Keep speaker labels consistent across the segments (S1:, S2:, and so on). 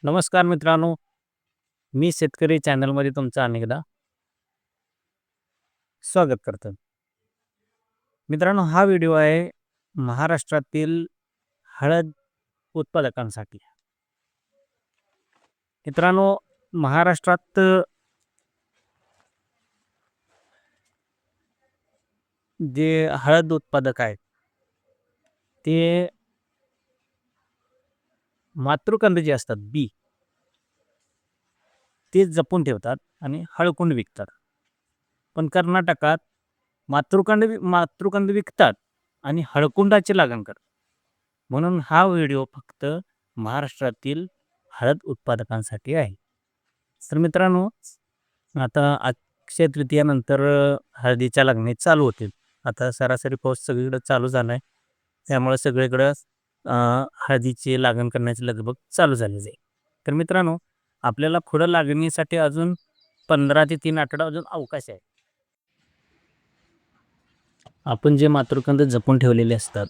S1: नमस्कार मित्रांनो, मी शेतकरी चॅनलमध्ये तुमचं अनेकदा स्वागत करतो. मित्रांनो, हा व्हिडिओ आहे महाराष्ट्रातील हळद उत्पादकांसाठी. मित्रांनो, महाराष्ट्रात जे हळद उत्पादक आहेत, ते मातृकंद जे असतात बी, ते जपून ठेवतात आणि हळकुंड विकतात. पण कर्नाटकात मातृकंद विकतात आणि हळकुंडाची लागण करतात. म्हणून हा व्हिडिओ फक्त महाराष्ट्रातील हळद उत्पादकांसाठी आहे. तर मित्रांनो, आता अक्षय तृतीयानंतर हळदीच्या लागणी चालू होतील. आता सरासरी पाऊस सगळीकडे चालू झाला आहे. त्यामुळे सगळीकडं हळदीची लागण करण्याची लगबग चालू झालेली आहे. तर मित्रांनो, आपल्याला पुढं लागणीसाठी अजून 15 ते 3 आठवडा अजून अवकाश आहे. आपण जे मातृकंद जपून ठेवलेले असतात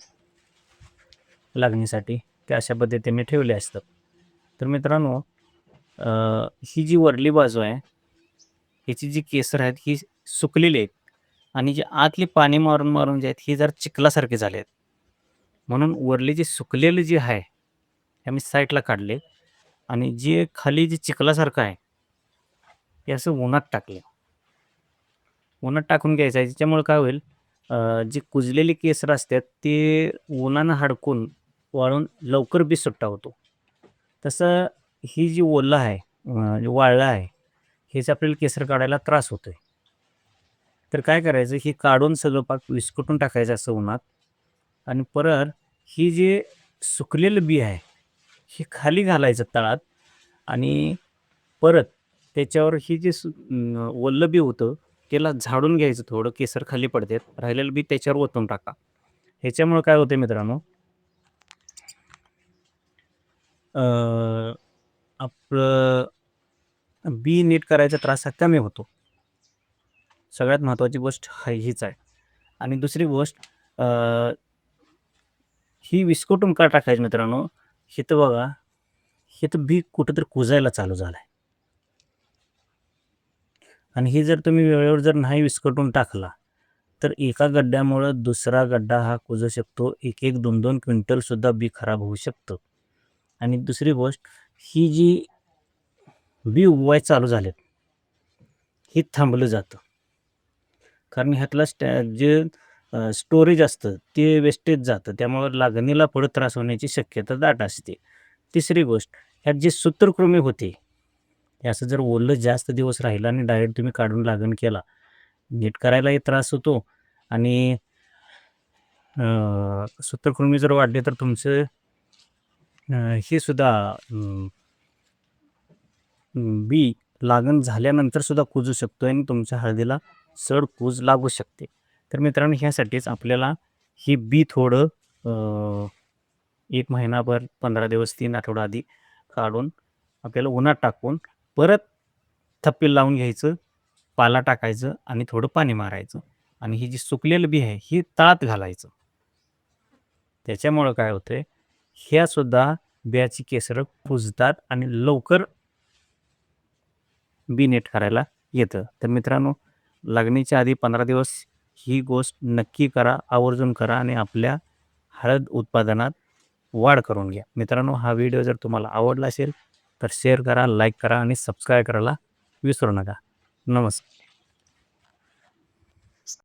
S1: लागणीसाठी, ते अशा पद्धतीने ठेवले असतात. तर मित्रांनो, ही जी वरली बाजू आहे, ह्याची जी केसर आहेत ही सुकलेली आहेत आणि जी आतली पाणी मारून जे आहेत ही जरा चिखलासारखे झाले आहेत. म्हणून वरली जी सुकलेली जी आहे, हे मी साईडला काढले आणि जे खाली जे चिखलासारखं आहे, ते असं उन्हात टाकले. उन्हात टाकून घ्यायचं आहे. त्याच्यामुळे काय होईल, जी कुजलेली केसर असतात ते उन्हानं हडकून वाळून लवकर बी सुट्टा होतो. तसं ही जी ओलं आहे, जे वाळलं आहे, हेच आपल्याला केसर काढायला त्रास होतोय. तर काय करायचं, ही काढून सगळं पाक विस्कटून टाकायचं असं उन्हात आणि परत ही जी सुकलेलं बी आहे, हे खाली घालायचं तळात आणि परत त्याच्यावर ही जी ओलं बी होतं, त्याला झाडून घ्यायचं थोडं, केसर खाली पडतात. राहिलेलं बी त्याच्यावर ओतून टाका. ह्याच्यामुळे काय होते मित्रांनो, अ, आपलं बी नीट करायचा त्रास हा कमी होतो. सगळ्यात महत्त्वाची गोष्ट हीच आहे. आणि दुसरी गोष्ट, अ, ही विस्कटून का टाकायची मित्रांनो, इथं बघा, इथं बी कुठेतरी कुजायला चालू झालं आहे. आणि हे जर तुम्ही वेळेवर जर नाही विस्कटून टाकला, तर एका गड्ड्यामुळं दुसरा गड्डा हा कुजू शकतो. 1-1, 2-2 क्विंटलसुद्धा बी खराब होऊ शकतं. आणि दुसरी गोष्ट, ही जी बी उगवाय चालू झालेत, हे थांबलं जातं. कारण ह्यातला जे स्टोरेज असतं ते वेस्टेज जातं. त्यामुळं लागणीला पुढे त्रास होण्याची शक्यता दाट असते. तिसरी गोष्ट, ह्यात जी सूत्रकृमी होते, हे असं जर ओलं जास्त दिवस राहिलं आणि डायरेक्ट तुम्ही काढून लागण केला, नीट करायलाही त्रास होतो आणि सूत्रकृमी जर वाढले तर तुमचं हे सुद्धा बी लागण झाल्यानंतर सुद्धा कुजू शकतो आणि तुमच्या हळदीला सड कूज लागू शकते. तर मित्रांनो, ह्यासाठीच आपल्याला ही बी थोडं 1 महिनाभर, 15 दिवस, 3 आठवडा आधी काढून आपल्याला उन्हात टाकून परत थप्पी लावून घ्यायचं, पाला टाकायचं आणि थोडं पाणी मारायचं आणि ही जी सुकलेलं बी आहे, ही तळात घालायचं. त्याच्यामुळं काय होतंय, ह्यासुद्धा बियाची केसरं कुजतात आणि लवकर बी नीट करायला येतं. तर मित्रांनो, लागणीच्या आधी 15 दिवस ही गोष्ट नक्की करा, आवर्जून करा आणि आपल्या हळद उत्पादनात वाढ करून घ्या. मित्रांनो, हा व्हिडिओ जर तुम्हाला आवडला असेल, तर शेअर करा, लाईक करा आणि सबस्क्राईब करायला विसरू नका. नमस्कार.